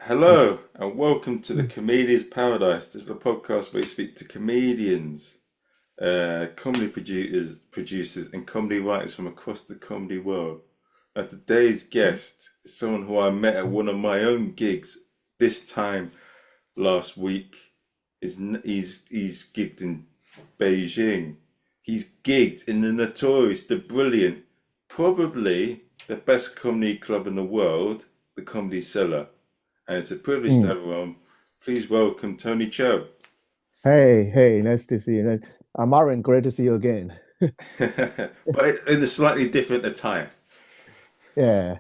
Hello and welcome to the Comedian's Paradise. This is a podcast where we speak to comedians, comedy producers, and comedy writers from across the comedy world. And today's guest is someone who I met at one of my own gigs this time last week. He's gigged in Beijing. He's gigged in the notorious, the brilliant, probably the best comedy club in the world, the Comedy Cellar. And it's a privilege to Mm. have him on. Please welcome Tony Chou. Hey, nice to see you. Marin, great to see you again. But in a slightly different attire. Yeah,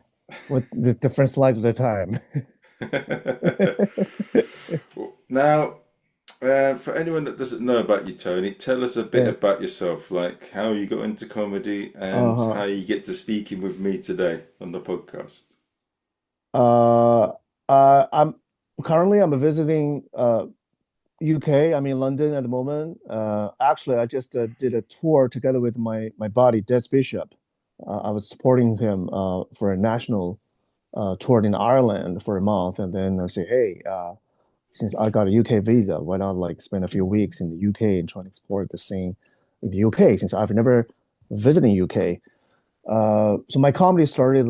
with the different slides at the time. Now, for anyone that doesn't know about you, Tony, tell us a bit Yeah. about yourself, like how you got into comedy and Uh-huh. how you get to speaking with me today on the podcast. Uh, I'm I'm visiting UK. I'm in London at the moment. Actually, I just did a tour together with my buddy Des Bishop. I was supporting him for a national tour in Ireland for a month, and then I say, hey, since I got a UK visa, why not like spend a few weeks in the UK and try to explore the scene in the UK since I've never visited UK. So my comedy started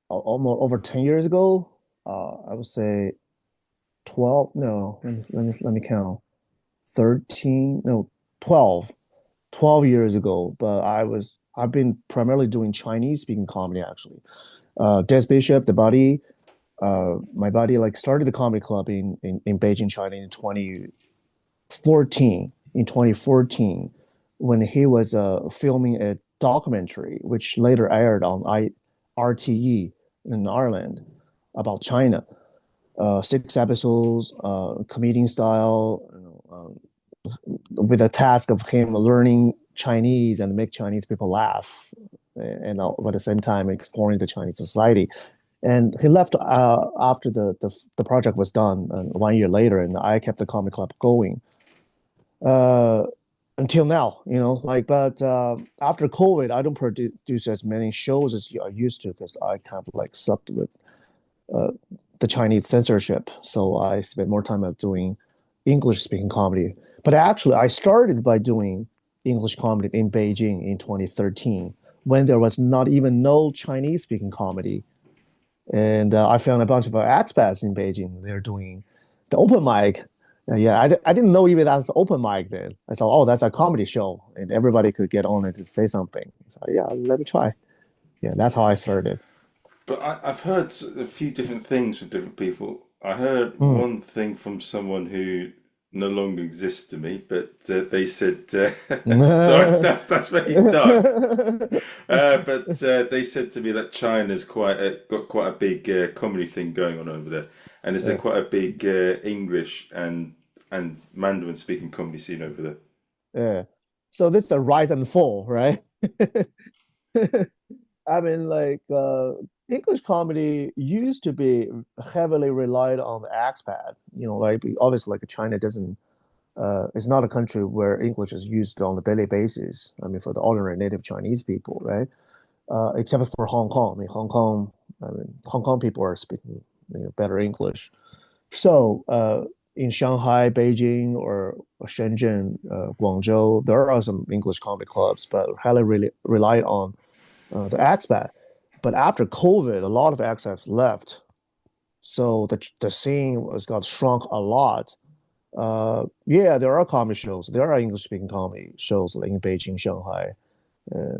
almost over 10 years ago. I would say 12, no, let me count. 13, no, 12, 12 years ago. But I've been primarily doing Chinese speaking comedy actually. Des Bishop, my buddy like started the comedy club in Beijing, China in 2014 when he was filming a documentary which later aired on RTE in Ireland about China. 6 episodes, comedian style, with a task of him learning Chinese and make Chinese people laugh, and at the same time exploring the Chinese society. And he left after the project was done 1 year later, and I kept the comic club going uh, until now. But after COVID, I don't produce as many shows as I used to because I kind of like sucked with uh, the Chinese censorship. So I spent more time doing English speaking comedy. But actually, I started by doing English comedy in Beijing in 2013 when there was not even no Chinese speaking comedy. And I found a bunch of expats in Beijing. They're doing the open mic. Yeah, I didn't know even that's open mic then. I thought, oh, that's a comedy show, and everybody could get on it to say something. So yeah, let me try. Yeah, that's how I started. But I've heard a few different things from different people. I heard Mm. one thing from someone who no longer exists to me, but they said, sorry, that's very dark. But they said to me that China's got quite a big comedy thing going on over there, and is there Yeah, quite a big English and Mandarin speaking comedy scene over there? yeah. So this is a rise and fall, right? I mean, like English comedy used to be heavily relied on the expat. Like obviously, like China doesn't. It's not a country where English is used on a daily basis. I mean, for the ordinary native Chinese people, right? Except for Hong Kong. Hong Kong people are speaking better English. So in Shanghai, Beijing, or Shenzhen, Guangzhou, there are some English comedy clubs, but highly really rely on the expat. But after COVID, a lot of expats left, so the scene was got shrunk a lot. Yeah, there are comedy shows. There are English speaking comedy shows like in Beijing, Shanghai. Uh,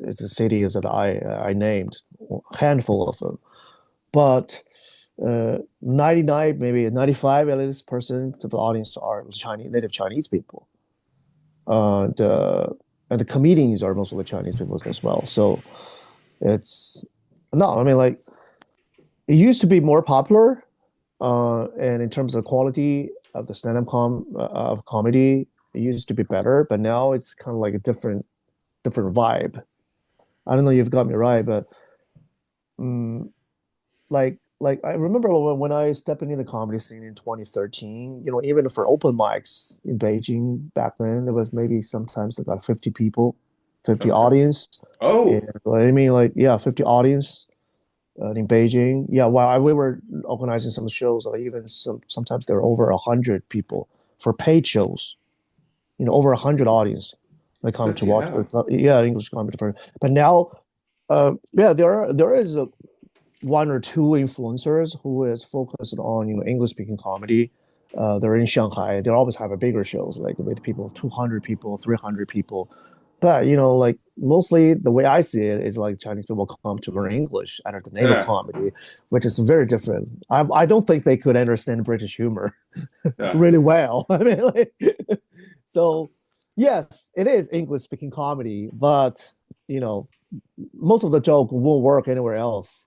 it's the cities that I named, a handful of them. But 99, maybe 95 at least percent of the audience are Chinese, native Chinese people. And and the comedians are mostly Chinese people as well. So it's no, I mean like it used to be more popular, and in terms of quality of the stand-up of comedy, it used to be better, but now it's kind of like a different vibe. I don't know if you've got me right, but um, like I remember when I stepped into the comedy scene in 2013, even for open mics in Beijing back then, there was maybe sometimes about 50 people, 50 Okay. audience. Yeah, Oh, I mean, like, yeah, 50 audience. in Beijing. Yeah, while we were organizing some shows, like even sometimes there were over 100 people for paid shows. Over 100 audience they come to Bloody watch. hell. Yeah, English comedy. But now, yeah, there is one or two influencers who is focused on English speaking comedy. They're in Shanghai. They always have a bigger shows like with people 200 people, 300 people. But like mostly the way I see it is like Chinese people come to learn English out of the native Yeah. comedy, which is very different. I don't think they could understand British humor Yeah. really well. I mean, so yes, it is English speaking comedy, but you know, most of the joke won't work anywhere else.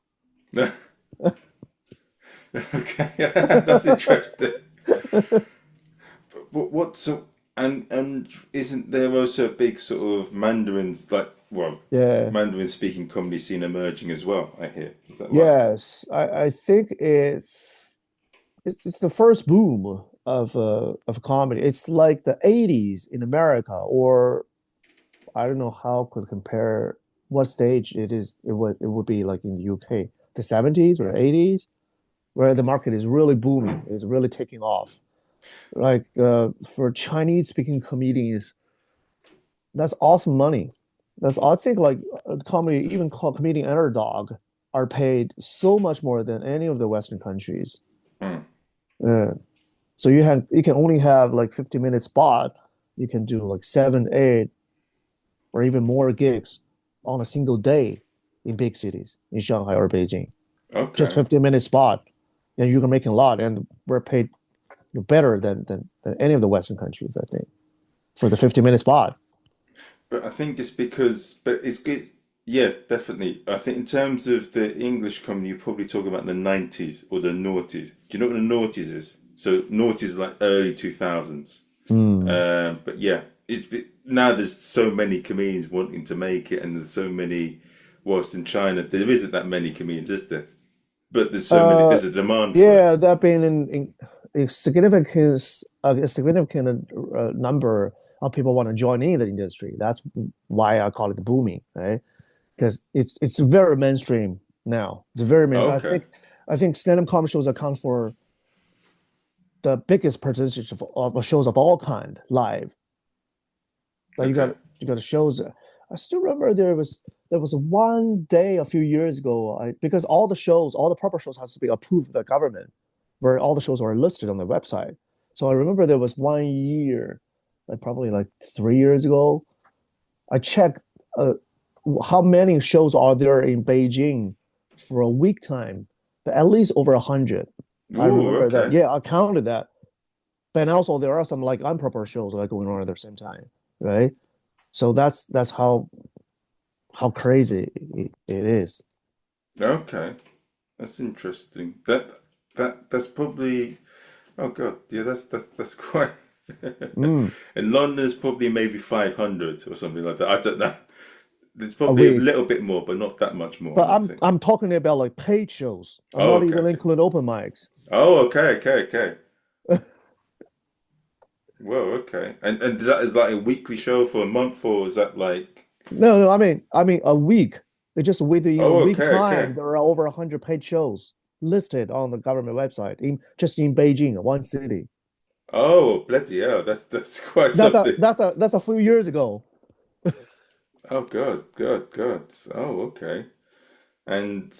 Okay, that's interesting. But what so and isn't there also a big sort of Mandarins like Yeah. Mandarin speaking comedy scene emerging as well? I hear. Is that right? Yes, I think it's the first boom of comedy. It's like the 80s in America, or I don't know how could compare what stage it is. It would be like in the UK, the 70s or 80s, where the market is really booming, is really taking off. Like for Chinese speaking comedians, that's awesome money. That's I think like comedy, even called comedian underdog, are paid so much more than any of the Western countries. Hmm. Uh, so you can only have like 50-minute spot. You can do like seven, eight, or even more gigs on a single day in big cities in Shanghai or Beijing. Just Okay. 15-minute spot, and you can make a lot, and we're paid better than any of the Western countries, I think, for the 50-minute spot. But I think it's because, but it's good. Yeah, definitely. I think in terms of the English comedy, you probably talk about the 90s or the noughties. Do you know what the noughties is? So noughties is like early 2000s. Hmm. But yeah, now there's so many comedians wanting to make it, and there's so many. Whilst in China, there isn't that many comedians, is there? But there's so many. Uh, There's a demand for it. yeah, that being in a significant number of people want to join in the industry. That's why I call it booming, right? Because it's very mainstream now. It's very mainstream. I Okay. think I think stand-up comedy shows account for the biggest percentage of shows of all kind live. Like Okay. you got shows. I still remember there was one day a few years ago. Because all the proper shows has to be approved by the government, where all the shows are listed on the website. So I remember there was one year, like probably like 3 years ago. I checked uh, how many shows are there in Beijing for a week time, but at least over 100. I Ooh, remember that. okay. Yeah, I counted that. But also there are some like improper shows like going on at the same time, right? So that's how crazy it is. Okay. That's interesting. That's probably. Oh God, yeah, that's quite. Mm, In London, it's probably maybe 500 or something like that. I don't know. There's a probably a week. little bit more, but not that much more, I But don't I'm think. I'm talking about like paid shows. I'm Oh, not okay, even okay. including open mics. Oh, okay, okay, okay. Whoa, okay. And is that is like a weekly show for a month, or is that like? No, no, I mean a week. It's just within a Oh, week okay, okay. time, there are over 100 paid shows listed on the government website in just in Beijing, one city. Oh, bloody hell, that's quite That's a something. that's a that's a few years ago. Oh God, God, God. Oh, okay. And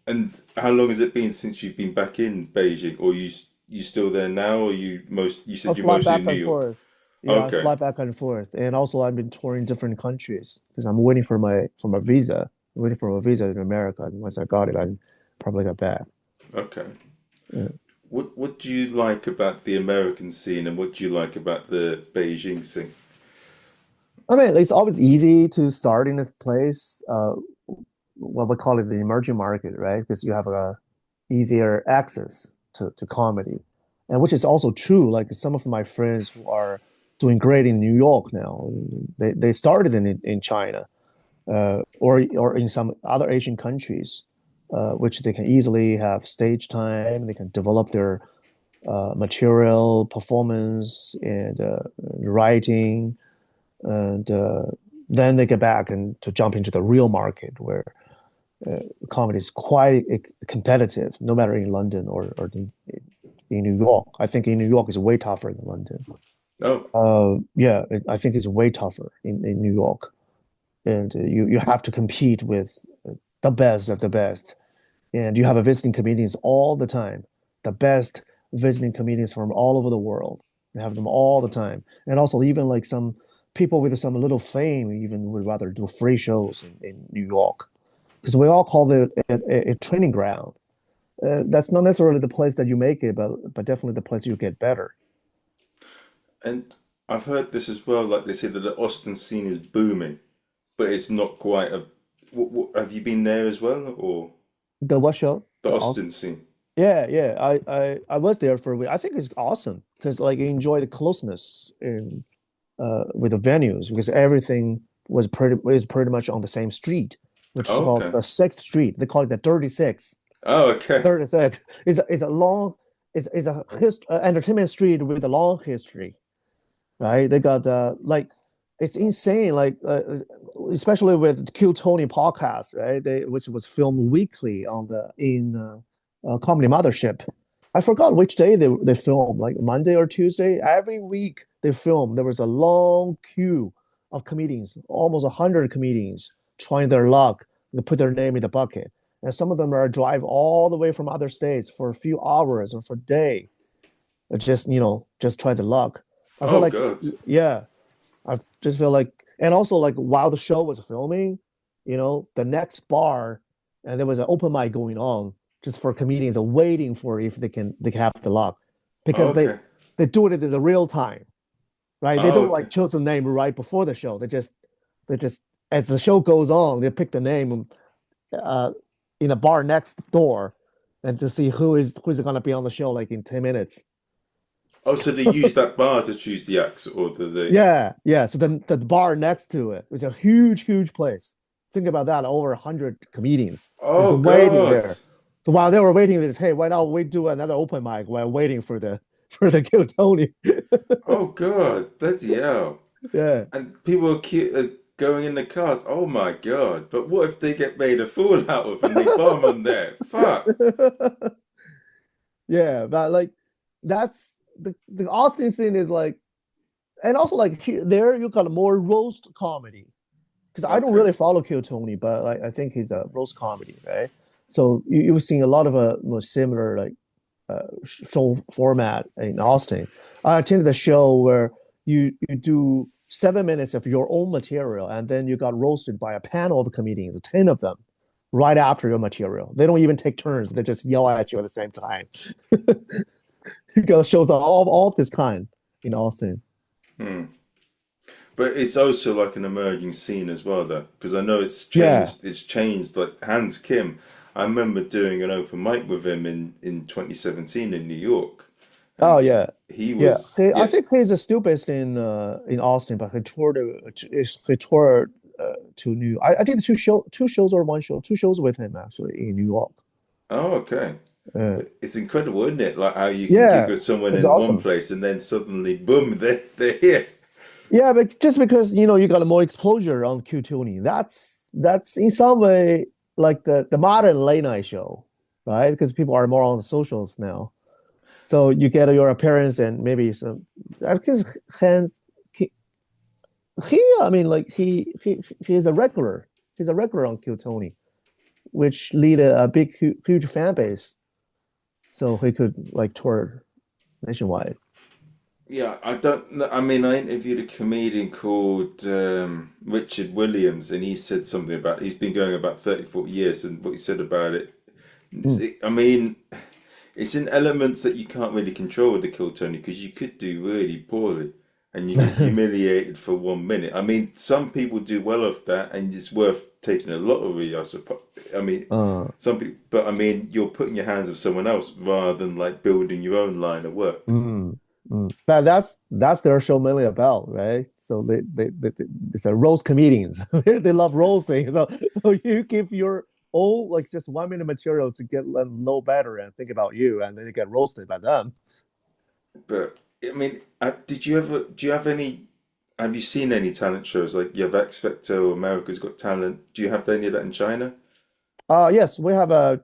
and how long has it been since you've been back in Beijing, or you still there now, or you I said you're fly mostly in back New and York? forth. Yeah, I Okay, fly back and forth, and also I've been touring different countries because I'm waiting for my visa. I'm waiting for a visa in America, and once I got it, I probably got back. okay. Yeah. What do you like about the American scene, and what do you like about the Beijing scene? I mean, it's always easy to start in this place. What we call it the emerging market, right? Because you have a easier access to comedy, and which is also true. Like some of my friends who are doing great in New York now, they started in China, or in some other Asian countries, which they can easily have stage time. They can develop their material, performance, and writing, and then they get back and to jump into the real market where comedy is quite competitive, no matter in London or in New York. I think in New York is way tougher than London. Oh, Yeah, I think it's way tougher in New York, and you have to compete with the best of the best, and you have a visiting comedians all the time, the best visiting comedians from all over the world. You have them all the time, and also even like some people with some little fame even would rather do free shows in New York because we all call it a training ground. That's not necessarily the place that you make it, but definitely the place you get better. and I've heard this as well. Like they say that the Austin scene is booming, but it's not quite a. Have you been there as well, or The what show? the The Austin scene? Yeah, yeah. I was there for a week. I think it's awesome because like you enjoy the closeness in with the venues because everything was pretty much on the same street, which is Oh, called okay. the Sixth Street. They call it the 36. Oh, okay. 36 is a long is a entertainment street with a long history, right? They got like it's insane, like especially with Killtony podcast, right? They which was filmed weekly on the in Comedy Mothership. I forgot which day they filmed, like Monday or Tuesday. Every week they filmed. There was a long queue of comedians, almost 100 comedians trying their luck to put their name in the bucket. And some of them are drive all the way from other states for a few hours or for a day, just just try the luck. I feel Oh, like God. yeah, I just feel like, and also like while the show was filming, the next bar, and there was an open mic going on just for comedians waiting for if they can have the luck, Oh, because okay. they do it in the real time, right? They Oh, don't okay. like choose the name right before the show. They just as the show goes on, they pick the name uh, in a bar next door, and to see who's going to be on the show like in 10 minutes. Oh, so they use that bar to choose the acts, or do they? Yeah, yeah. So then the bar next to it was a huge, huge place. Think about that, over 100 comedians just Oh, waiting God. there. So while they were waiting, they just, hey, why not we do another open mic while waiting for the Kill Tony? Oh, God. Bloody hell. Yeah. And people are going in the cars. Oh, my God. But what if they get made a fool out of and they bomb on there? Fuck. Yeah, but like that's the Austin scene is like, and also like here there you got more roast comedy because I don't Okay. really follow Kill Tony, but like I think he's a roast comedy, right? So you've seen a lot of more similar like show format in Austin. I attended a show where you do 7 minutes of your own material, and then you got roasted by a panel of comedians, 10 of them, right after your material. They don't even take turns; they just yell at you at the same time. You got shows all of this kind in Austin. Hmm. But it's also like an emerging scene as well, though, because I know it's Yeah. changed. It's changed. Like Hans Kim, I remember doing an open mic with him in 2017 in New York, Oh and yeah. he Yeah. was I yeah. think he's still based in Austin, but he toured to New. I did two shows or one show, two shows with him actually in New York. Oh, okay. Uh, But it's incredible, isn't it? Like how you can gig yeah, with someone it's in one awesome. place and then suddenly, boom, they're here. Yeah, but just because you got more exposure on Q2, that's in some way like the modern late night show, right? Because people are more on the socials now. So you get your appearance and maybe some. Because Hans, I mean, like he's a regular. He's a regular on Kill Tony, which lead a big, huge fan base. So he could like tour nationwide. Yeah, I don't know. I mean, I interviewed a comedian called Richard Williams, and he said something about he's been going about 30, 40 years, and what he said about it. Mm. I mean, it's in elements that you can't really control with the Kill Tony because you could do really poorly and you get humiliated for 1 minute. I mean, some people do well off that, and it's worth taking a lottery, I suppose. I mean, uh, some people, but I mean, you're putting your hands of someone else rather than like building your own line of work. mm, But that's their show mainly about, right? So it's a roast comedians. They love roasting. So you give your own like just 1 minute material to get them know better and think about you, and then you get roasted by them. But I mean, did you ever? Do you have any? Have you seen any talent shows like you have X Factor or America's Got Talent? Do you have any of that in China? Yes, we have a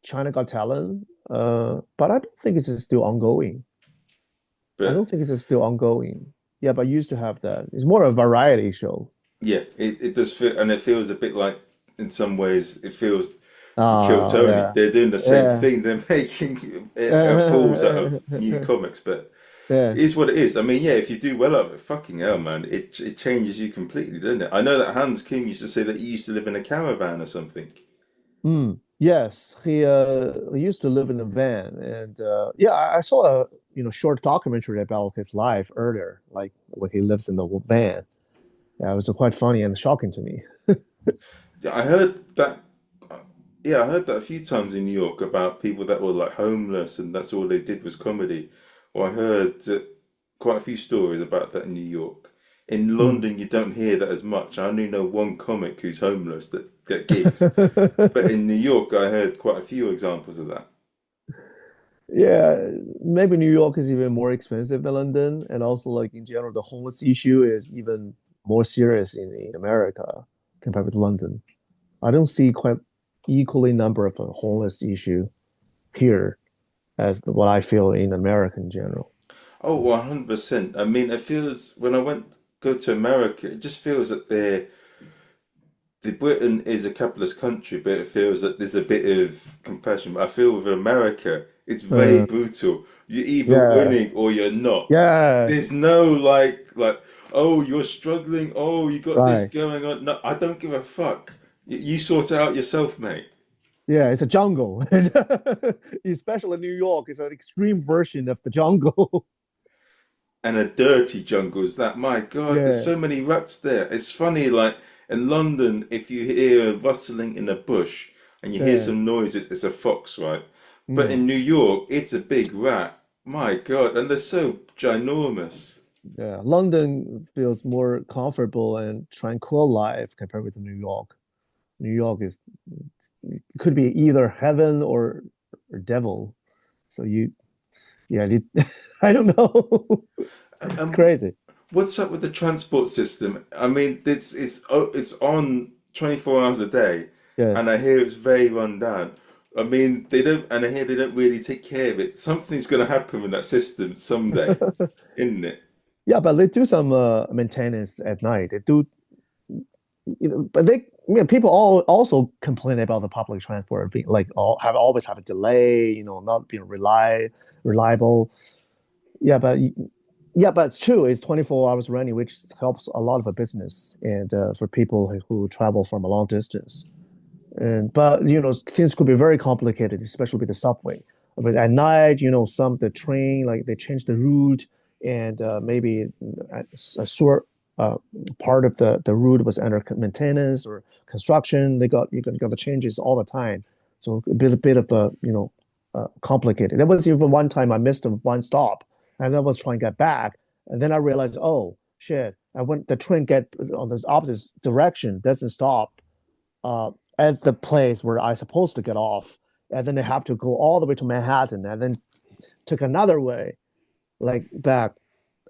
China Got Talent, but I don't think it's still ongoing. I don't But think it's still ongoing. Yeah, but used to have that. It's more a variety show. yeah, it does feel, and it feels a bit like, in some ways, it feels with Killtony. Yeah, They're doing the same yeah, thing. They're making fools out of new comics, but yeah. it is what it is. I mean, yeah, if you do well of it, fucking hell, man, it changes you completely, doesn't it? I know that Hans Kim used to say that he used to live in a caravan or something. Yes, he used to live in a van, and yeah, I saw a short documentary about his life earlier, like when he lives in the van. Yeah, it was quite funny and shocking to me. Yeah, I heard that. Yeah, I heard that a few times in New York about people that were like homeless and that's all they did was comedy. Or I heard quite a few stories about that in New York. In Mm. London, you don't hear that as much. I only know one comic who's homeless that get gigs. But in New York, I heard quite a few examples of that. Yeah, maybe New York is even more expensive than London, and also like in general, the homeless issue is even more serious in America compared with London. I don't see quite equally number of a homeless issue here as what I feel in America in general. Oh, 100%. I mean, it feels when I went go to America, it just feels that the Britain is a capitalist country, but it feels that there's a bit of compassion. But I feel with America, it's very Uh, brutal. You're either yeah, winning or you're not. yeah, There's no like, oh, you're struggling. Oh, you got this right. going on. No, I don't give a fuck. You sort it out yourself, mate. Yeah, it's a jungle. Especially New York is an extreme version of the jungle. And a dirty jungle is that. My God, there's Yeah, so many rats there. It's funny, like in London, if you hear a rustling in a bush and you hear yeah. some noises, it's a fox, right? But Mm. in New York, it's a big rat. My God, and they're so ginormous. Yeah, London feels more comfortable and tranquil life compared with New York. New York is could be either heaven or devil. So yeah, I don't know. It's And crazy. what's up with the transport system? I mean, it's on 24 hours a day, Yeah. and I hear it's very run down. I mean, they don't, and I hear they don't really take care of it. Something's going to happen with that system someday, isn't it? Yeah, but they do some maintenance at night. They do, but people all also complain about the public transport being like always have a delay, not being reliable. Yeah, but yeah, but it's true. It's 24 hours running, which helps a lot of a business and for people who travel from a long distance. And but things could be very complicated, especially with the subway. But at night, some the train like they change the route, and maybe a short part of the route was under maintenance or construction. You got the changes all the time, so a bit of a complicated. There was even one time I missed one stop, and I was trying to get back, and then I realized, oh shit! And when the train get on the opposite direction, doesn't stop uh, at the place where I supposed to get off, and then they have to go all the way to Manhattan, and then took another way, like back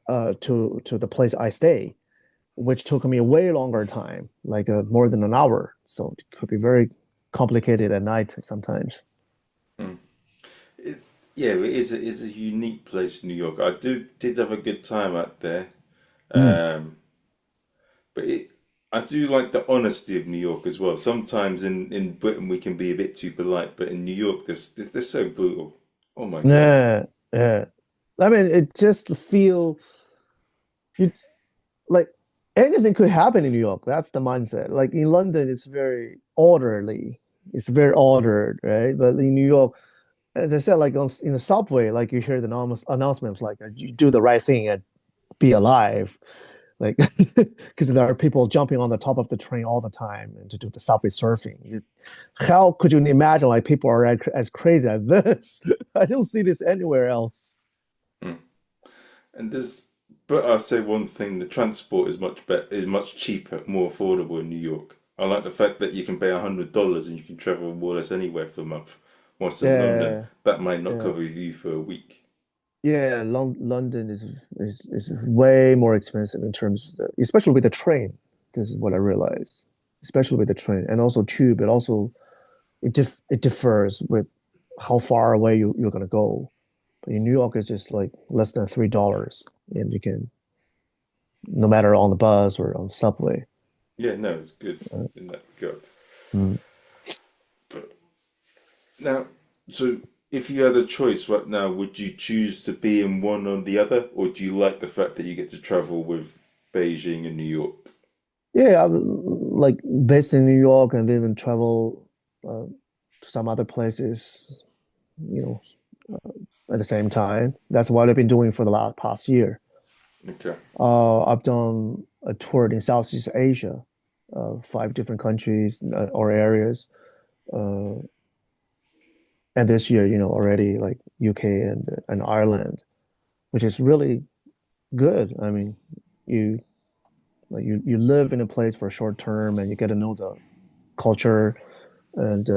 to the place I stay, which took me a way longer time, like more than an hour. So it could be very complicated at night sometimes. Hmm. It, yeah, it is a unique place, New York. I did have a good time out there, Mm. um, but I do like the honesty of New York as well. Sometimes in Britain we can be a bit too polite, but in New York they're so brutal. Oh my God. Yeah, yeah. I mean, it just feel you like anything could happen in New York. That's the mindset. Like in London, it's very orderly. It's very ordered, right? But in New York, as I said, like in the subway, like you hear the announcements like you do the right thing and be alive, like because there are people jumping on the top of the train all the time and to do the subway surfing. How could you imagine like people are as crazy as this? I don't see this anywhere else. Mm. And but I'll say one thing: the transport is much better, is much cheaper, more affordable in New York. I like the fact that you can pay $100 and you can travel more or less anywhere for a month. Whilst in London, Yeah, that might not yeah, cover you for a week. yeah. London is way more expensive in terms, especially with the train. This is what I realized, especially with the train and also tube. But also it differs with how far away you're gonna go. But in New York, it's just like less than $3, and you can no matter on the bus or on the subway. Yeah, no, it's good Uh, in that regard. mm. But now, so if you had a choice right now, would you choose to be in one or the other, or do you like the fact that you get to travel with Beijing and New York? Yeah, I'm like based in New York and even travel to some other places, you know, at the same time. That's what I've been doing for the last past year. Okay. I've done a tour in Southeast Asia, 5 different countries or areas, uh, and this year, already like UK and Ireland, which is really good. I mean, you you live in a place for a short term, and you get to know the culture and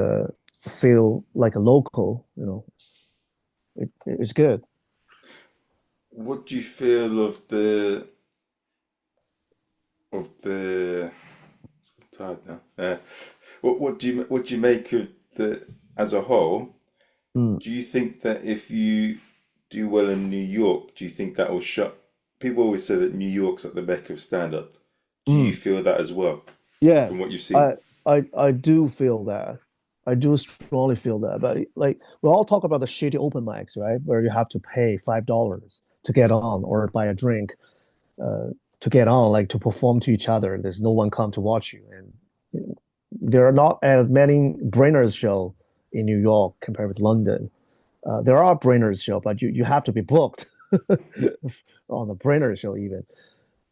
feel like a local. It's good. What do you feel of the? I'm tired now. What do you make of the as a whole? Mm, Do you think that if you do well in New York, do you think that will shut? People always say that New York's at the Mecca of stand-up. Do you mm. feel that as well, Yeah, from what you've seen? I I do feel that. I do strongly feel that. But like we all talk about the shitty open mics, right? Where you have to pay $5 to get on or buy a drink uh, to get on, like to perform to each other. There's no one come to watch you, and there are not as many Brainers show in New York compared with London. There are Brainers show, but you have to be booked on the Brainers show even.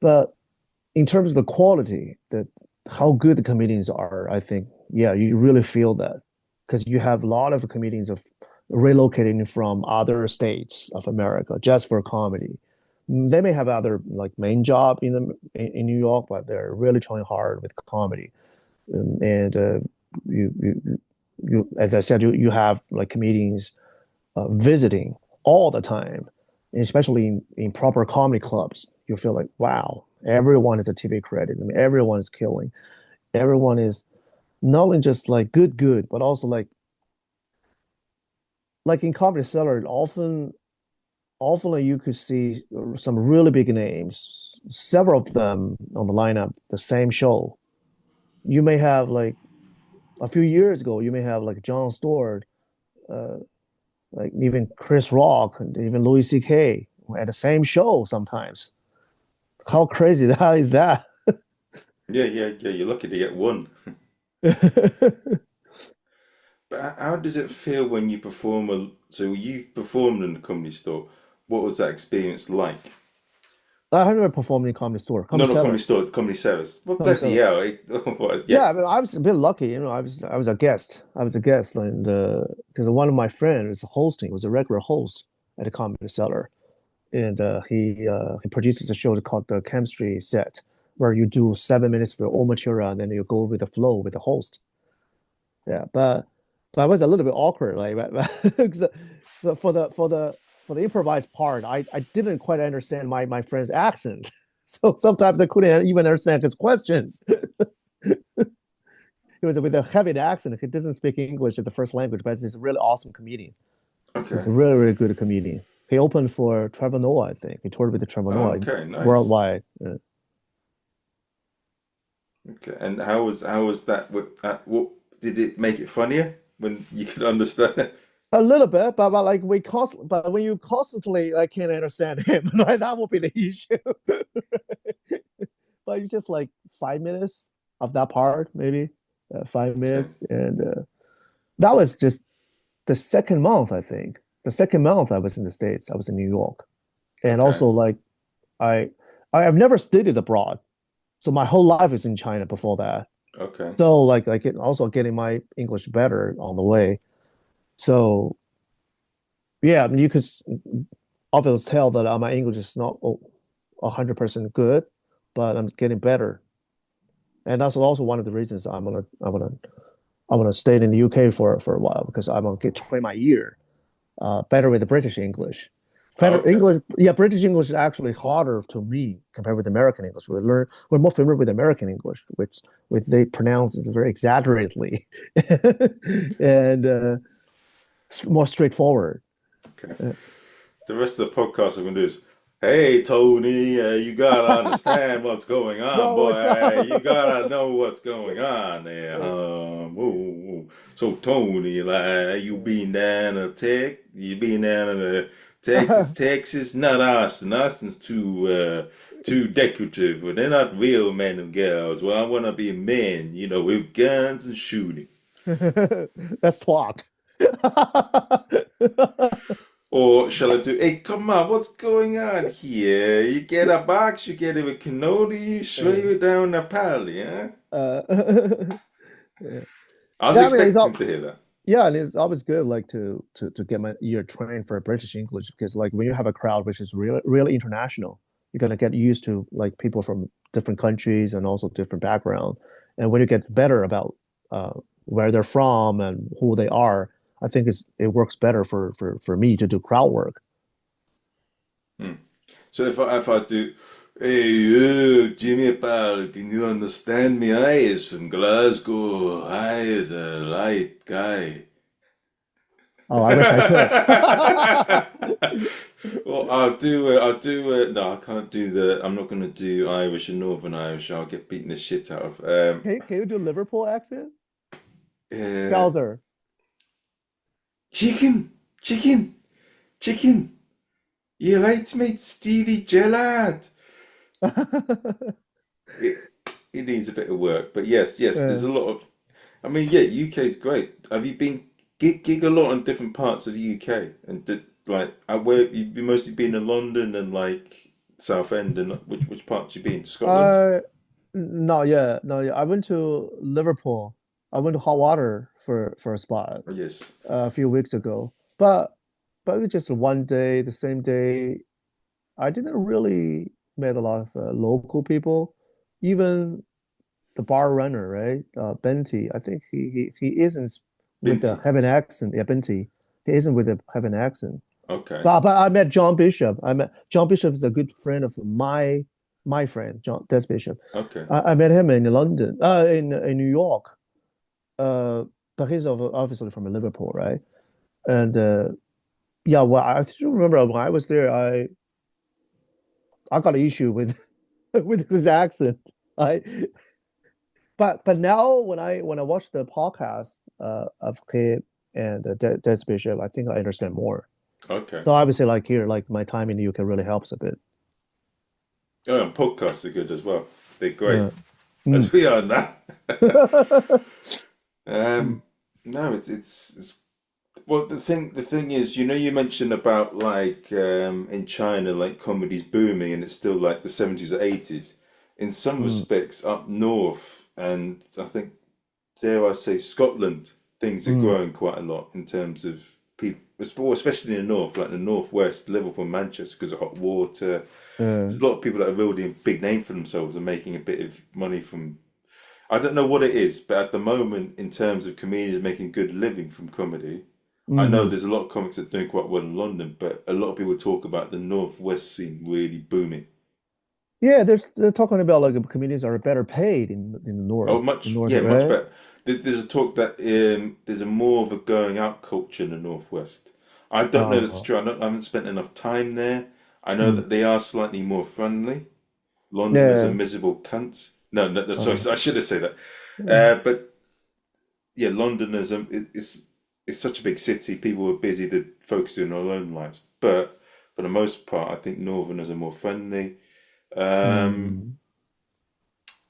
But in terms of the quality, that how good the comedians are, I think, yeah, you really feel that because you have a lot of comedians of relocating from other states of America just for comedy. They may have other like main job in New York, but they're really trying hard with comedy. And you, you as I said, you have like comedians visiting all the time, and especially in proper comedy clubs. You feel like, wow, everyone is a TV credit. I mean, everyone is killing. Everyone is not only just like good, but also like in Comedy Cellar, often like, you could see some really big names, several of them on the lineup, the same show. You may have like a few years ago, you may have like Jon Stewart, uh, like even Chris Rock, and even Louis C.K. at the same show sometimes. How crazy that is that? Yeah, yeah, yeah. You're lucky to get one. But how does it feel when you perform so you've performed in the comedy store? What was that experience like? I have never performed in Comedy Store, No, Comedy not comedy Cellar, store, comedy service. Well, Comedy bloody Cellar. hell! Yeah. Yeah, I mean, I was a bit lucky. I was a guest. I was a guest, and because one of my friends was hosting, was a regular host at the Comedy Cellar, and he produces a show called the Chemistry Set, where you do 7 minutes for all material, and then you go with the flow with the host. Yeah, but I was a little bit awkward, like, 'cause for the improvised part, I didn't quite understand my friend's accent, so sometimes I couldn't even understand his questions. He was with a heavy accent. He doesn't speak English as the first language, but he's a really awesome comedian. He's Okay. a really, really good comedian. He opened for Trevor Noah, I think. He toured with the Trevor Oh, Noah okay. Nice. worldwide. Okay. And how was that? What did it make it funnier when you could understand it? A little bit, but like but when you constantly like can't understand him, right, that will be the issue. But it's just like 5 minutes of that part, maybe 5 Okay. minutes, and that was just the second month, I think. The second month I was in the States, I was in New York, and Okay. also like I I have never studied abroad, so my whole life is in China before that. Okay. So like also getting my English better on the way. So yeah, I mean, you could obviously tell that my English is not 100% good, but I'm getting better, and that's also one of the reasons I'm gonna stay in the UK for a while because I'm gonna get train my ear better with the British English. Better Okay. English, yeah, British English is actually harder to me compared with American English. We're more familiar with American English, which they pronounce it very exaggeratedly and more straightforward. Okay. Uh, The rest of the podcast I'm going to do is, hey, Tony, you got to understand what's going on, no, boy. what's Hey, you up? got to know what's going on there. Ooh, ooh. So, Tony, like, you been down to you been down to Texas, Texas? Not Austin. Austin's too decorative. Well, they're not real men and girls. Well, I want to be men, with guns and shooting. Let's talk. Or shall I do, hey, come on, what's going on here? You get a box, you get it with cannoli, you straight Uh, it down the pally, huh? uh, yeah. I was Yeah, I mean, expecting to hear that. yeah, and it's always good like to get my ear trained for British English because like when you have a crowd which is really international, you're gonna get used to like people from different countries and also different background. And when you get better about uh, where they're from and who they are, I think it works better for me to do crowd work. Hmm. So if I do, hey, Jimmy pal, can you understand me? I is from Glasgow. I is a light guy. Oh, I wish I could. Well, I'll do. No, I can't do I'm not gonna do Irish and Northern Irish. I'll get beaten the shit out of. Can you do Liverpool accent? Uh, Scouser. chicken, chicken, chicken. You right, mate, Stevie Gellard. It, it needs a bit of work, but yes, yes, there's Yeah. a lot of. I mean, yeah, UK is great. Have you been gig a lot in different parts of the UK and did like where you've mostly been in London and like Southend and which parts you been? Scotland? Uh, no, yeah, no, yeah. I went to Liverpool. I went to hot water for a spot Oh, yes. a few weeks ago. But it was just one day, the same day. I didn't really met a lot of local people. Even the bar runner, right? Benty. I think he isn't with the Binty. have an accent. Yeah, Benty. He isn't with the have an accent. Okay. But I met John Bishop. I met John Bishop is a good friend of my friend John Des Bishop. Okay. I met him in London, in New York. Uh, but he's obviously from Liverpool, right? And yeah, well, I still remember when I was there, I got an issue with with his accent. I but now when I watch the podcast of Kid and Des Bishop, I think I understand more. Okay. So I would say like here, like my time in the UK really helps a bit. Oh, and podcasts are good as well. They're great, Yeah. Mm. as we are now. Mm. No, it's well, the thing is, you mentioned about like in China, like comedy's booming, and it's still like the 70s or 80s. In some Mm. respects, up north, and I think dare I say Scotland, things are Mm. growing quite a lot in terms of people, especially in the north, like the northwest, Liverpool, Manchester, because of hot water. Yeah. There's a lot of people that are building a big name for themselves and making a bit of money from. I don't know what it is, but at the moment, in terms of comedians making good living from comedy, I know Hmm. there's a lot of comics that are doing quite well in London, but a lot of people talk about the northwest scene really booming. Yeah, they're talking about like comedians are better paid in the Oh, north, yeah, much right? better. There's a talk that there's a more of a going out culture in the northwest. I don't know if it's Oh, true. I haven't spent enough time there. I know mm. that they are slightly more friendly. Londoners are Yeah. miserable cunts. No, no, sorry, Uh, I should have said that. mm. But yeah, Londoners, it's such a big city. People are busy, they're focusing on their own lives. But for the most part, I think Northerners are more friendly. Um, Mm.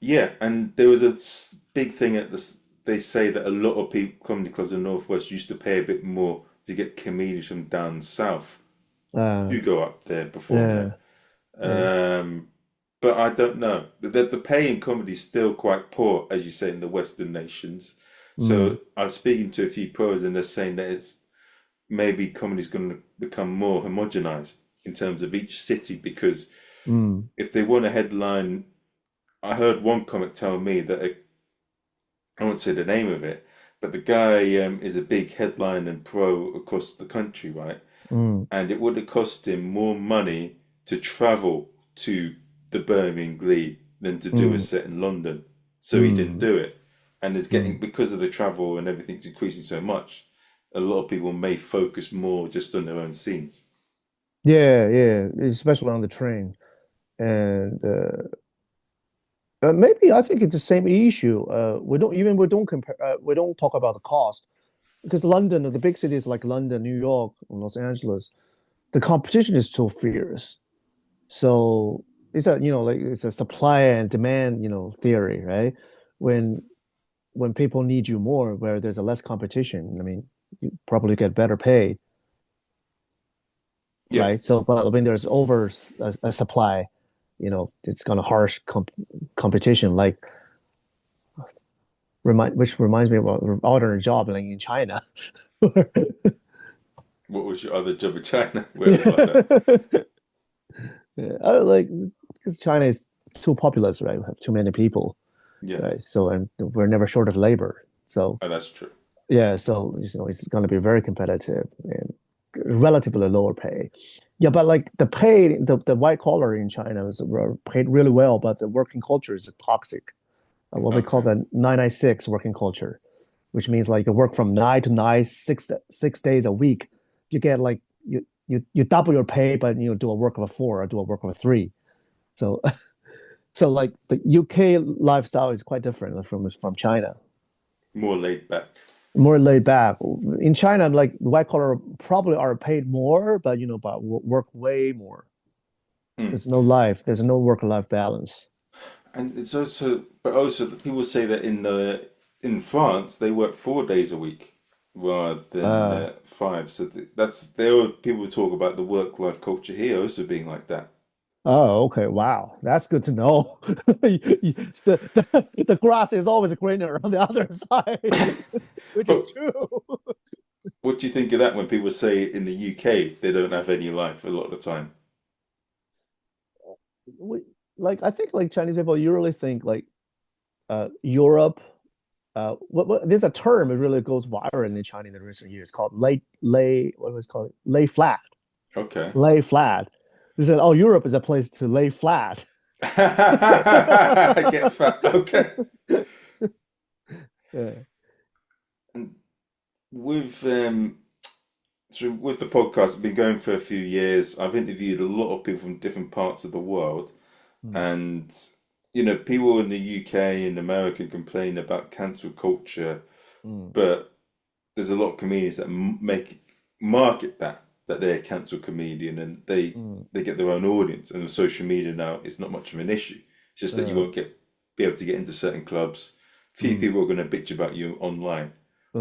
yeah, and there was a big thing at this. They say that a lot of people, comedy clubs in the Northwest used to pay a bit more to get comedians from down south Uh, to go up there, perform there. yeah. Yeah. Um, but I don't know. The pay in comedy is still quite poor, as you say, in the Western nations. Mm. So I was speaking to a few pros, and they're saying that it's maybe comedy's going to become more homogenized in terms of each city because Mm. if they want a headline, I heard one comic tell me that I won't say the name of it, but the guy is a big headline and pro across the country, right? Mm, and it would have cost him more money to travel to the Birmingham Glee than to do a mm, set in London. So he didn't mm, do it. And it's getting, mm. because of the travel and everything's increasing so much, a lot of people may focus more just on their own scenes. Yeah, yeah, especially on the train. And maybe I think it's the same issue. We don't compare. We don't talk about the cost because London, the big cities like London, New York, and Los Angeles, the competition is so fierce. So it's a like it's a supply and demand theory, right? When when people need you more, where there's a less competition, I mean, you probably get better pay, Yeah. right? So, but when there's over a supply, it's gonna harsh competition. Like which reminds me of an alternate job like in China. What was your other job in China where it was like that? Yeah, like because China is too populous, right? We have too many people, Yeah. right? So and we're never short of labor. So Oh, that's true. yeah, so it's going to be very competitive and relatively lower pay. Yeah, but like the pay, the white collar in China is paid really well, but the working culture is toxic. What we call Okay. the 996 working culture, which means like you work from 9 to 9, 6 days a week. You get like you double your pay, but do a work of a 4 or do a work of a 3. So so like the UK lifestyle is quite different from China. More laid back. More laid back. In China, like white collar probably are paid more, but but work way more. Hmm. There's no life. There's no work-life balance. And it's also, but also that people say that in France they work 4 days a week rather than Uh, five. So that's there are people who talk about the work-life culture here also being like that. oh, okay. Wow. That's good to know. The grass is always greener on the other side, which is But true. what do you think of that when people say in the UK they don't have any life a lot of the time? We, like I think like Chinese people, you really think like Europe. There's a term it really goes viral in China in the recent years called lay what was it called lay flat. Okay. Lay flat. They said, "Oh, Europe is a place to lay flat." Get fat. Okay. Yeah. And with so with the podcast, I've been going for a few years. I've interviewed a lot of people from different parts of the world, Mm, and people in the UK and America complain about cancel culture, mm, but there's a lot of comedians that make market that they're a cancel comedian, and mm. they get their own audience. And on social media now, it's not much of an issue. It's just that you Uh, won't be able to get into certain clubs. Few mm, people are going to bitch about you online.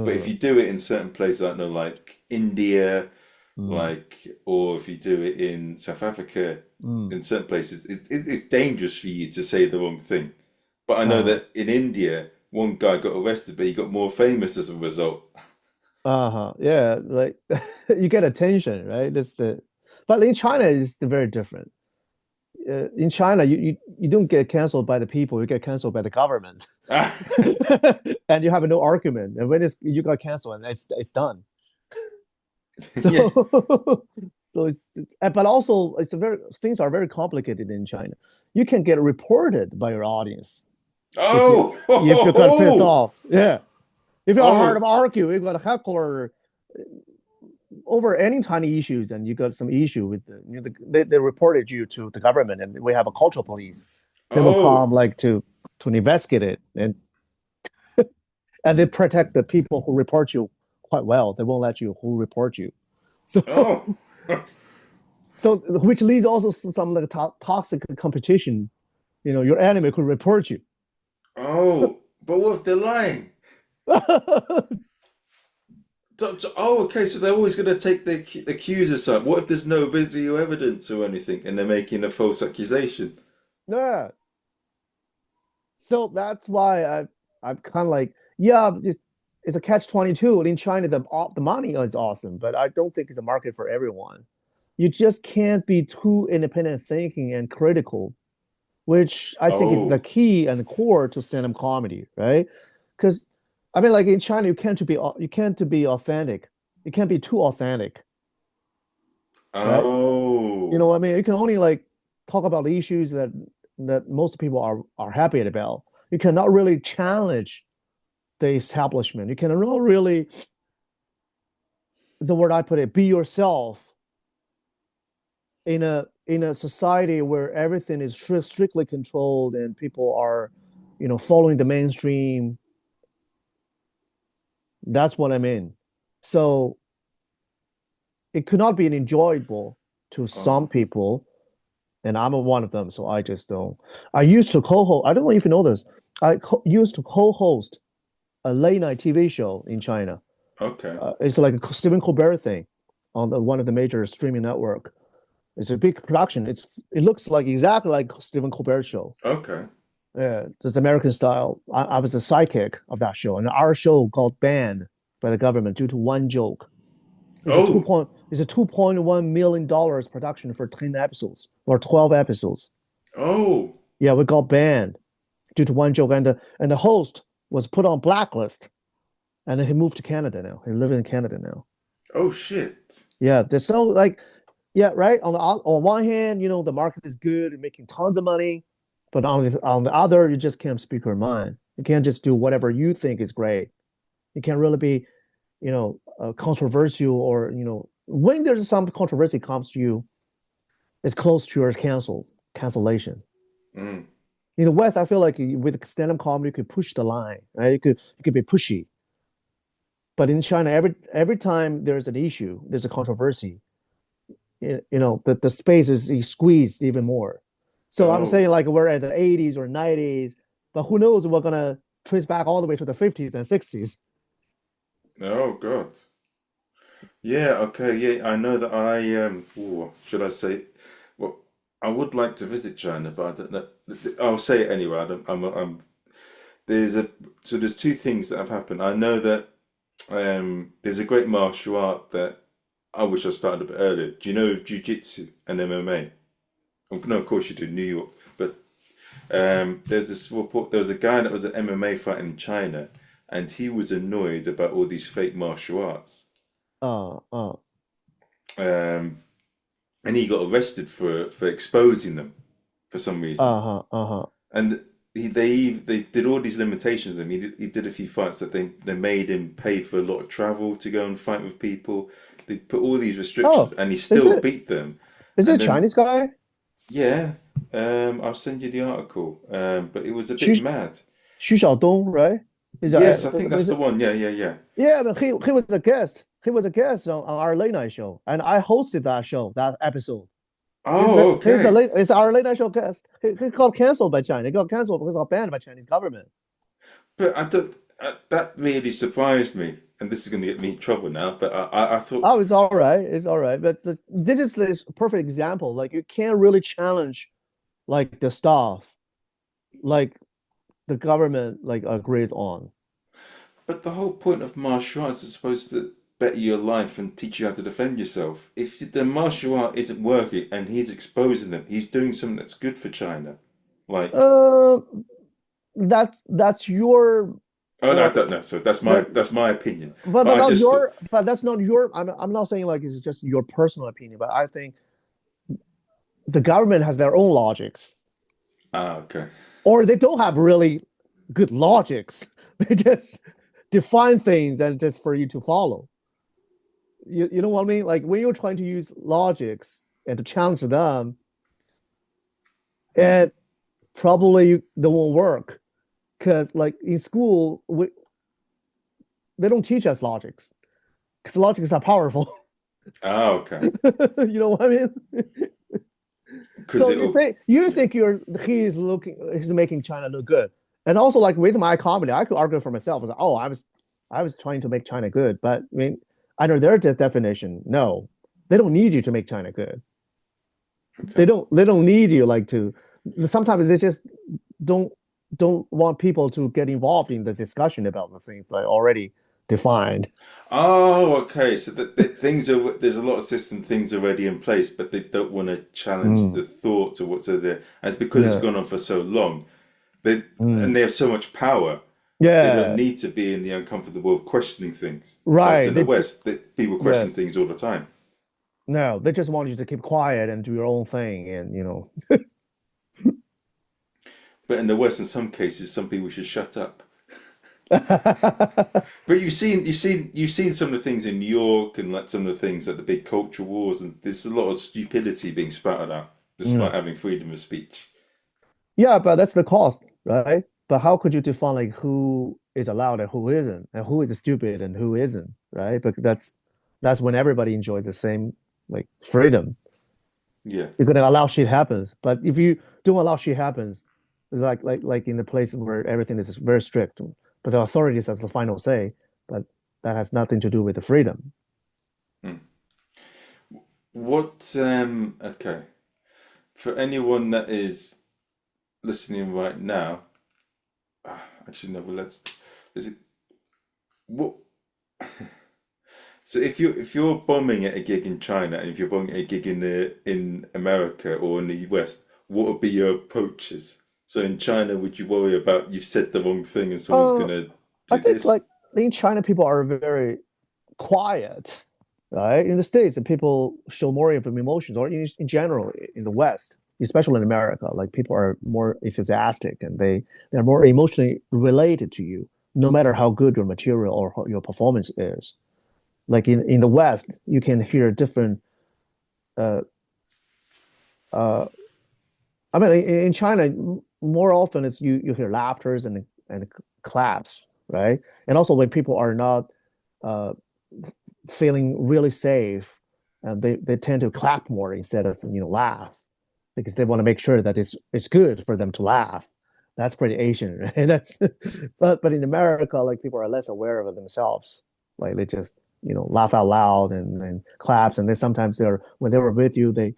But if uh, you do it in certain places, I don't know, like India, mm, or if you do it in South Africa, mm. in certain places, it's dangerous for you to say the wrong thing. But I know Uh, that in India, one guy got arrested, but he got more famous as a result. uh-huh. Yeah, like you get attention, right? But in China it's very different. In China, you don't get canceled by the people, you get canceled by the government. And you have no argument. And when you got canceled and it's done. So Yeah. so but also it's a very things are very complicated in China. You can get reported by your audience Oh, ho, if ho, you got pissed ho. off. Yeah. If you're hard Oh, to argue, you got a heckler over any tiny issues and you got some issue with they reported you to the government and we have a cultural police. They will oh, come like to investigate it and they protect the people who report you quite well. They won't let you who report you. So oh, so which leads also to some like toxic competition. Your enemy could report you. oh. But what if they're lying? Oh, okay. So they're always going to take the accuser side. What if there's no video evidence or anything, and they're making a false accusation? Yeah. So that's why I'm kind of like, yeah, it's a catch-22. In China, the money is awesome, but I don't think it's a market for everyone. You just can't be too independent thinking and critical, which I think is the Oh, key and the core to stand-up comedy, right? Because I mean, like in China, you can't to be authentic. You can't be too authentic. right? You know Oh. what I mean? You can only like talk about the issues that most people are happy about. You cannot really challenge the establishment. You cannot really, the word I put it, be yourself in a society where everything is strictly controlled and people are, following the mainstream. That's what I mean. So it could not be enjoyable to some Oh. people, and I'm one of them. So I just don't. I used to co-host. I don't know if you know this. Used to co-host a late night TV show in China. Okay. It's like a Stephen Colbert thing on one of the major streaming network. It's a big production. It looks like exactly like Stephen Colbert show. Okay. It's American style. I was a sidekick of that show, and our show got banned by the government due to one joke. Oh. It's a $2.1 million production for 10 episodes or 12 episodes. Oh. Yeah, we got banned due to one joke, and the host was put on blacklist, and then he moved to Canada now. He lives in Canada now. Oh shit. Yeah, there's so like, yeah, right. On one hand, the market is good and making tons of money, but on the other, you just can't speak your mind. You can't just do whatever you think is great. You can't really be, controversial, or when there's some controversy comes to you, it's close to your cancellation. Mm. In the West, I feel like with stand-up comedy, you could push the line, right? You could be pushy. But in China, every time there's an issue, there's a controversy, the space is squeezed even more. So I'm Oh. saying like we're at the 80s or 90s, but who knows, we're gonna trace back all the way to the 50s and 60s. Oh God. Yeah, okay, yeah, I know that ooh, should I say, well, I would like to visit China, but I don't know. I'll say it anyway. I don't, there's a, so there's two things that have happened. I know that there's a great martial art that I wish I started a bit earlier. Do you know of Jiu-Jitsu and MMA? Oh, no, of course you do, New York. But there's this report, there was a guy that was an MMA fighter in China, and he was annoyed about all these fake martial arts. Uh, uh, Um, and he got arrested for exposing them for some reason. uh-huh, uh-huh. And they did all these limitations on him. He did a few fights that they made him pay for a lot of travel to go and fight with people. They put all these restrictions, Oh, and he is still it beat them. is it And a then Chinese guy? yeah, I'll send you the article. But it was a Xu bit mad. Xu Xiaodong, right? Is Yes, that I think that's is the it? one. Yeah, yeah, yeah. Yeah, but he was a guest. He was a guest on our late night show, and I hosted that show, that episode. Oh, okay. He's our late night show guest. He got canceled by China. He got canceled because of banned by Chinese government. But I don't. That really surprised me, and this is going to get me in trouble now. But I thought, Oh, it's all right. It's all right. But this is this perfect example. Like you can't really challenge like the stuff like the government like agreed on. but the whole point of martial arts is supposed to better your life and teach you how to defend yourself. If the martial art isn't working and he's exposing them, he's doing something that's good for China. Like, Uh, that's your oh no, I uh don't know. So that's my that that's my opinion. but But I not just thought, your but that's not your. I'm not saying like it's just your personal opinion, but I think the government has their own logics, okay. or they don't have really good logics. They just define things and just for you to follow. You know what I mean? Like when you're trying to use logics and to challenge them, Hmm. it probably they won't work because like in school they don't teach us logics because logics are powerful. Okay. You know what I mean? Because So you it'll. think he's making China look good, and also like with my comedy, I could argue for myself. I was like, oh, I was trying to make China good, but I mean, under their definition, no, they don't need you to make China good. They Okay. don't they don't need you like to. Sometimes they just don't don't want people to get involved in the discussion about the things like already defined. Oh, okay. So that things are there's a lot of system things already in place, but they don't want to challenge Mm, the thoughts or what's there. And it's because it's yeah. gone on for so long. They and Mm, they have so much power. They don't yeah. need to be in the uncomfortable of questioning things. Whilst Right. in the West, that people Yeah. question things all the time. No, they just want you to keep quiet and do your own thing, and But in the West, in some cases, some people should shut up. But you've seen some of the things in New York and like some of the things like the big culture wars, and there's a lot of stupidity being spouted out despite Mm. having freedom of speech. Yeah, but that's the cost, right? But how could you define like who is allowed and who isn't, and who is stupid and who isn't, right? But that's when everybody enjoys the same like freedom. Yeah. You're gonna allow shit happens, but if you don't allow shit happens, it's like in the place where everything is very strict, but the authorities has the final say, but that has nothing to do with the freedom. Hmm. What okay. For anyone that is listening right now, actually no, well, is it what so if you're bombing at a gig in China and if you're bombing at a gig in America or in the West, what would be your approaches? So in China, would you worry about you've said the wrong thing and someone's Uh, gonna I do think this? like in China, people are very quiet, right? In the States, the people show more of emotions, or in general in the West, especially in America, like people are more enthusiastic and they're more emotionally related to you, no matter how good your material or how your performance is. Like in the West, you can hear different. Uh, uh, I mean, in China, more often it's you hear laughters and claps, right? And also when people are not uh, feeling really safe, and they tend to clap more instead of laugh because they want to make sure that it's good for them to laugh. That's pretty Asian, right? That's but in America, like people are less aware of it themselves. Like they just laugh out loud and claps, and then sometimes they're when they were with you, they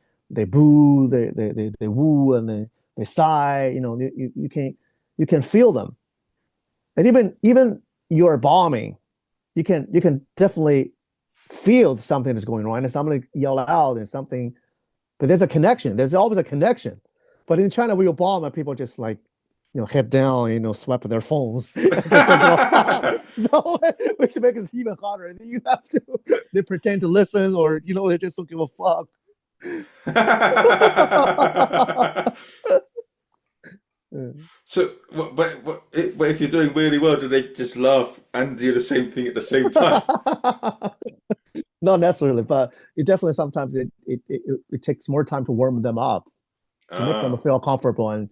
boo, they woo, and they sigh. You can feel them, and even you're bombing, you can definitely feel something is going wrong and somebody yell out and something, but there's a connection. There's always a connection. But in China, we Obama, people just like, head down, swipe their phones and just don't give a fuck. So, which makes it even harder. And you have to, they pretend to listen or, they just don't give a fuck. So, but if you're doing really well, do they just laugh and do the same thing at the same time? Not necessarily, but it definitely sometimes it takes more time to warm them up, to make them Ah, feel comfortable and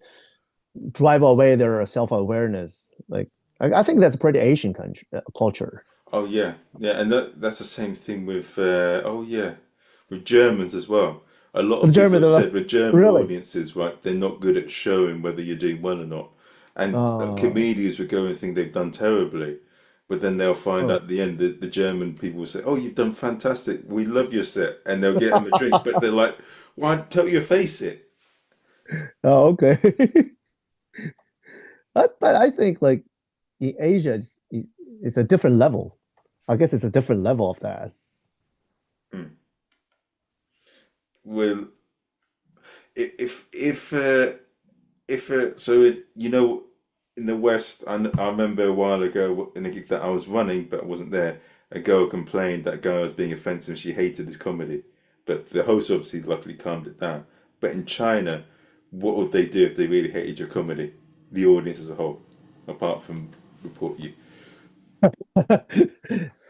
drive away their self-awareness. Like I think that's a pretty Asian country, culture. oh yeah, yeah, and that's the same thing with oh yeah, with Germans as well. A lot The of people Germans have are like, said with German really? audiences, right, they're not good at showing whether you're doing well or not. And Uh, comedians would go and think they've done terribly, but then they'll find oh. out at the end that the German people will say, "Oh, you've done fantastic. We love your set," and they'll get them a drink, but they're like, "Why tell your face it?" Oh, okay. But I think like in Asia, it's a different level. I guess it's a different level of that. Hmm. Well, if so in the West, I remember a while ago in a gig that I was running but I wasn't there. A girl complained that guy was being offensive. She hated his comedy, but the host obviously luckily calmed it down. But in China, what would they do if they really hated your comedy? The audience as a whole, apart from report you.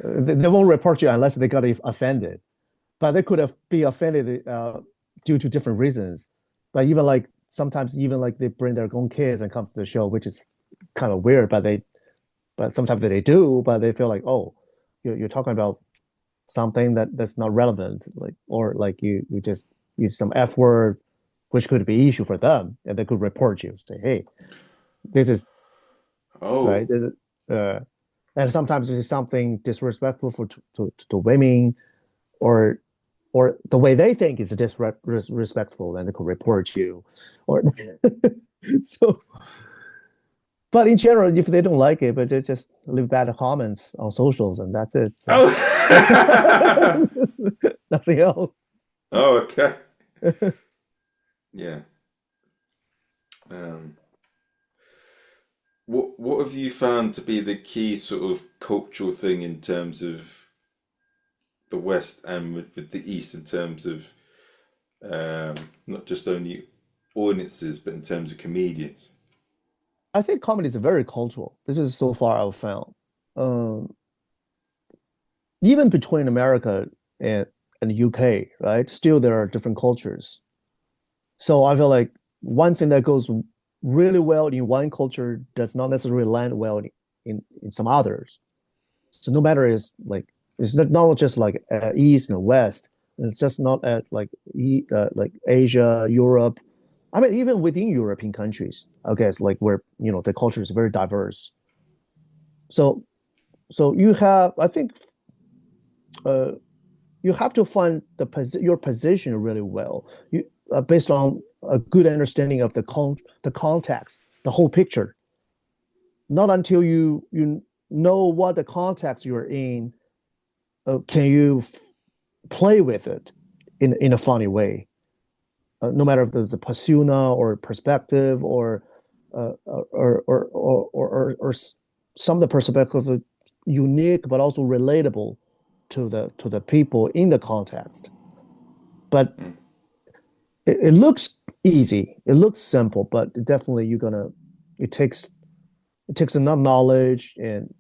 They won't report you unless they got offended. But they could have be offended due to different reasons. But even like sometimes even like they bring their own kids and come to the show, which is kind of weird. But sometimes they do. But they feel like, oh, you're talking about something that's not relevant, like or like you just use some F word, which could be issue for them, and they could report you, say, hey, this is right. Oh, This is, and sometimes it's something disrespectful to women or the way they think is disrespectful, and they could report you. Or so, but in general, if they don't like it, but they just leave bad comments on socials, and that's it. So oh, nothing else. oh, okay, yeah. Um, what have you found to be the key sort of cultural thing in terms of the West and with the East in terms of not just only audiences, but in terms of comedians? I think comedy is very cultural. This is so far I've found. Um, Even between America and and the UK, right? Still there are different cultures. So I feel like one thing that goes really well in one culture does not necessarily land well in some others. So no matter is like it's not just like East and West. It's just not at like Asia, Europe. I mean, even within European countries, I guess like where the culture is very diverse. So you have, I think, uh, you have to find your position really well. Based on a good understanding of the context, the whole picture. Not until you know what the context you're in, can you play with it in a funny way. No matter if the persona or perspective or some of the perspective are unique but also relatable to the people in the context. But Mm. it looks easy, it looks simple, but definitely it takes enough knowledge and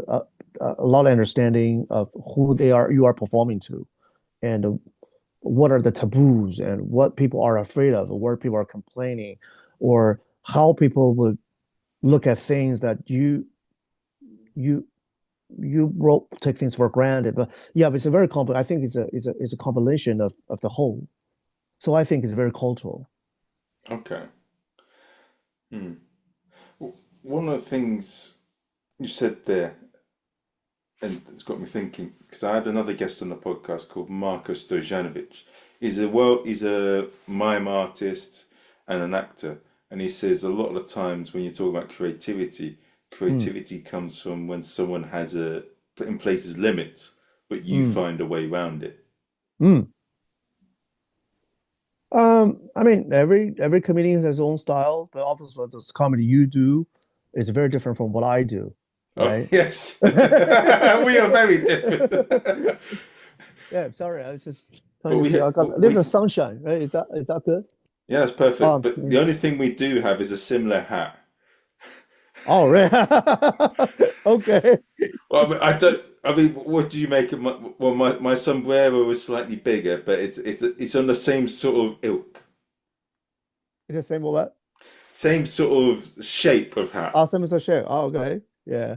a, a lot of understanding of who you are performing to, and what are the taboos and what people are afraid of, or where people are complaining, or how people would look at things that you take things for granted. But yeah, but it's a very complex. I think it's a combination of the whole. So I think it's very cultural. Okay. Hmm. One of the things you said there, and it's got me thinking, because I had another guest on the podcast called Marko Stojanovic. He's a mime artist and an actor, and he says a lot of the times when you talk about creativity, Mm, creativity comes from when someone has put in places limits, but you mm, find a way around it. mm. I mean, every comedian has his own style, but obviously this comedy you do is very different from what I do, Oh right? yes, we are very different. Yeah, sorry, I was just trying But to we see. ha- I got this is we sunshine, right? Is that good? yeah, that's perfect. But the Mm. only thing we do have is a similar hat. Oh, right. Okay. Well, I mean, I don't. I mean, what do you make of my? Well, my sombrero was slightly bigger, but it's on the same sort of ilk, It's the same with what? same sort of shape of hat. Oh, same as a share. Oh, okay. Yeah.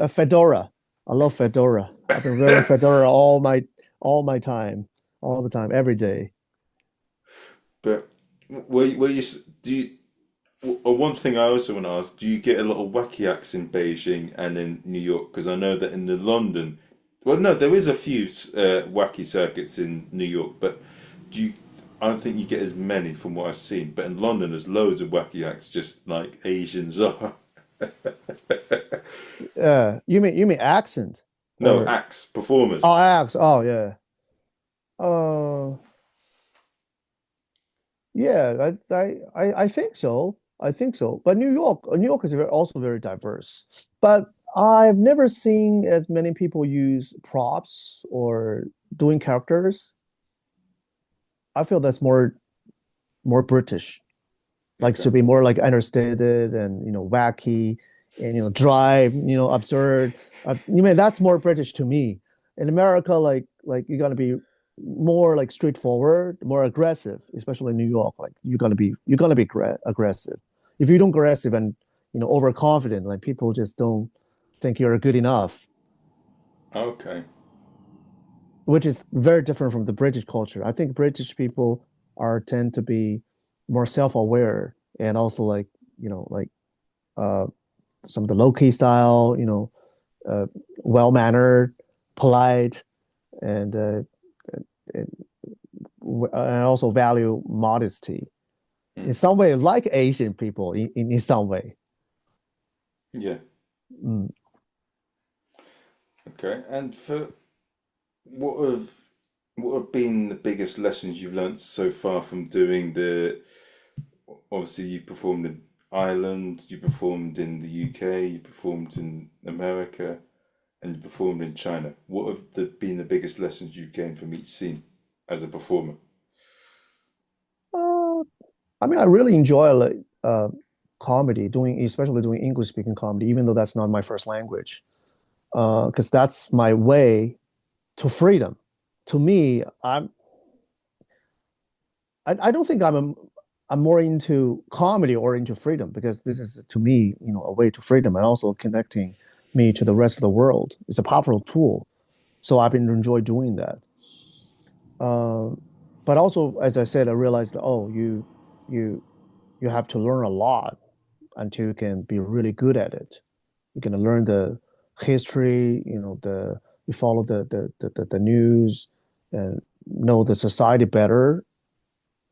Fedora. I love Fedora. I've been wearing Fedora all my time, all the time, every day. But were you do you? One thing I also want to ask: do you get a lot of wacky acts in Beijing and in New York? Because I know that in the London, well, no, there is a few wacky circuits in New York, but do you? I don't think you get as many from what I've seen. But in London, there's loads of wacky acts, just like Asians are. You mean accent No, or acts, performers. oh acts? Oh yeah. Uh yeah, I think so. I think so. But New York is also very diverse. But I've never seen as many people use props or doing characters. I feel that's more British, like Okay. to be more like understated and wacky and dry, absurd. You mean that's more British to me. In America, like you're gonna be more like straightforward, more aggressive, especially in New York. Like you're gonna be aggressive. If you don't aggressive and overconfident, like people just don't think you're good enough, Okay. which is very different from the British culture. I think British people are tend to be more self-aware and also like uh, some of the low-key style, uh, well-mannered, polite, and and also value modesty Hmm. in some way, like Asian people in some way. Yeah. Mm. Okay. And for what have what have been the biggest lessons you've learnt so far from doing the? Obviously, you performed in Ireland, you performed in the UK, you performed in America. and you performed in China. What have been the biggest lessons you've gained from each scene as a performer? Uh, I mean, I really enjoy like comedy, doing especially doing English speaking comedy, even though that's not my first language. Because that's my way to freedom. To me, I don't think I'm more into comedy or into freedom because this is to me, a way to freedom and also connecting me to the rest of the world. It's a powerful tool. So I've been enjoy doing that. Uh, but also, as I said, I realized that you you have to learn a lot until you can be really good at it. You can learn the history, you follow the news and know the society better,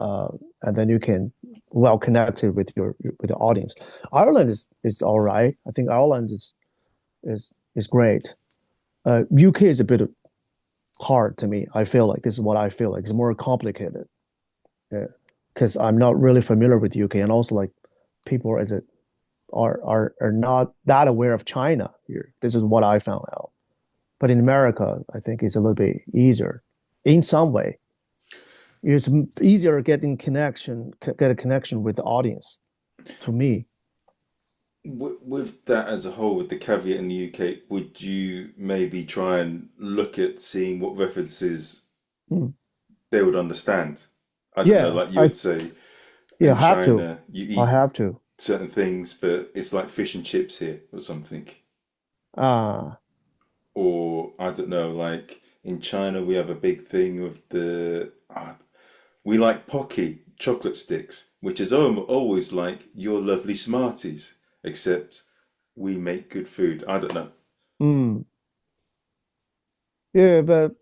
uh, and then you can well connect it with your with the audience. Ireland is all right. I think Ireland is great. UK is a bit hard to me. I feel like this is what I feel like. It's more complicated. Yeah, because I'm not really familiar with UK, and also like people as a are not that aware of China here. This is what I found out. But in America, I think it's a little bit easier in some way. It's easier get a connection with the audience. To me, With that as a whole, with the caveat in the UK, would you maybe try and look at seeing what references mm, they would understand? I don't know, yeah, like you would say yeah, in have to. China, you I eat have to. certain things, but it's like fish and chips here or something. Ah, Or I don't know, like in China, we have a big thing of we like Pocky chocolate sticks, which is always like your lovely Smarties, except we make good food. I don't know. mm, yeah, but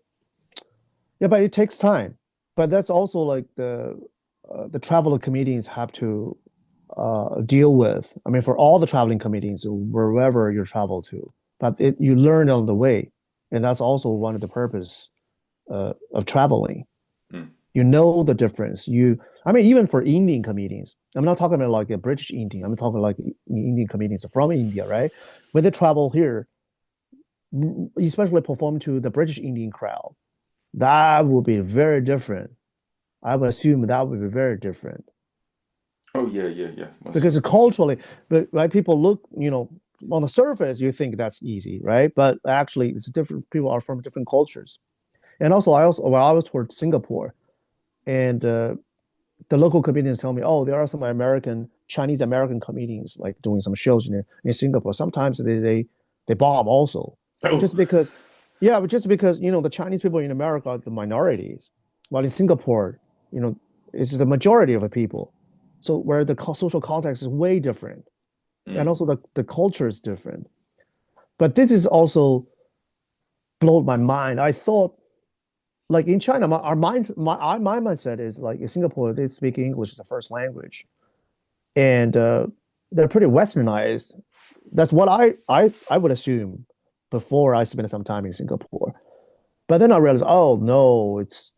it takes time. But that's also like the traveler comedians have to deal with. I mean, for all the traveling comedians, wherever you travel to, but you learn on the way, and that's also one of the purpose of traveling. Mm. You know the difference. I mean, even for Indian comedians, I'm not talking about like a British Indian. I'm talking like Indian comedians from India, right? When they travel here, especially perform to the British Indian crowd, that would be very different. I would assume that would be very different Oh yeah, yeah, yeah. because culturally, but right, people look, on the surface, you think that's easy, right? But actually, it's different. People are from different cultures. And also, well, I was towards Singapore, and the local comedians tell me, oh, there are some Chinese American comedians like doing some shows in Singapore. Sometimes they bomb also, Oh, just because, yeah, but just because the Chinese people in America are the minorities, while in Singapore, you know, it's the majority of the people. So where the social context is way different, and mm. also the culture is different. But this is also blowed my mind. I thought like in China, my mindset is like in Singapore, they speak English as a first language, and they're pretty westernized. That's what I would assume before I spent some time in Singapore. But then I realized, oh no, it's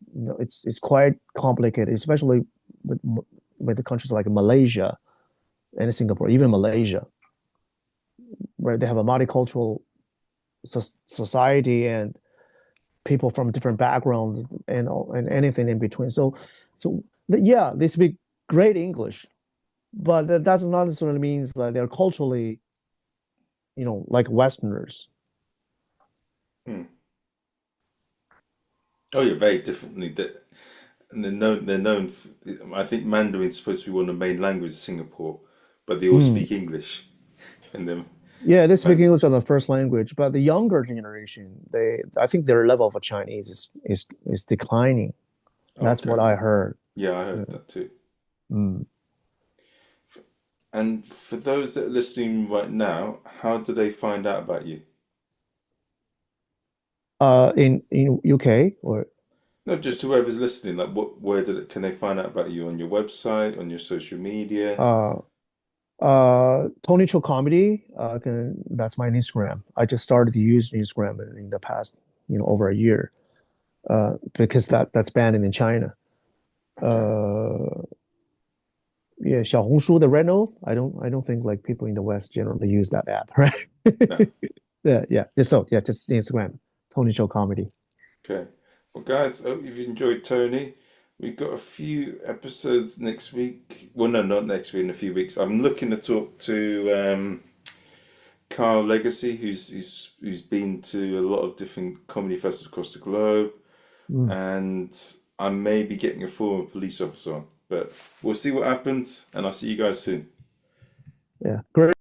quite complicated, especially with with the countries like Malaysia and Singapore, even Malaysia, where they have a multicultural society and people from different backgrounds and anything in between. So yeah, they speak great English, but that does not necessarily means that they're culturally, like Westerners. Mm. Oh yeah, very differently. And they're known. I think Mandarin's supposed to be one of the main languages of Singapore, but they all Mm. speak English. And then, Yeah, they speak man, English as the first language, but the younger generation, I think their level of Chinese is declining. That's what okay, I heard. yeah, I Yeah. heard that too. Mm. And for those that are listening right now, how do they find out about you? In UK or Not just whoever's listening. Like, where can they find out about you on your website, on your social media? uh, Tony Chou comedy. That's my Instagram. I just started to use Instagram in the past, over a year, because that's banned in China. Okay. Yeah, 小红书, the Renault. I don't think like people in the West generally use that app, right? No. Yeah. Just Instagram, Tony Chou Comedy. Okay. Well, guys, I hope you've enjoyed Tony. We've got a few episodes next week. Well, no, not next week, in a few weeks. I'm looking to talk to Carl Legacy, who's been to a lot of different comedy festivals across the globe, Mm, and I may be getting a former police officer on. But we'll see what happens, and I'll see you guys soon. yeah, great.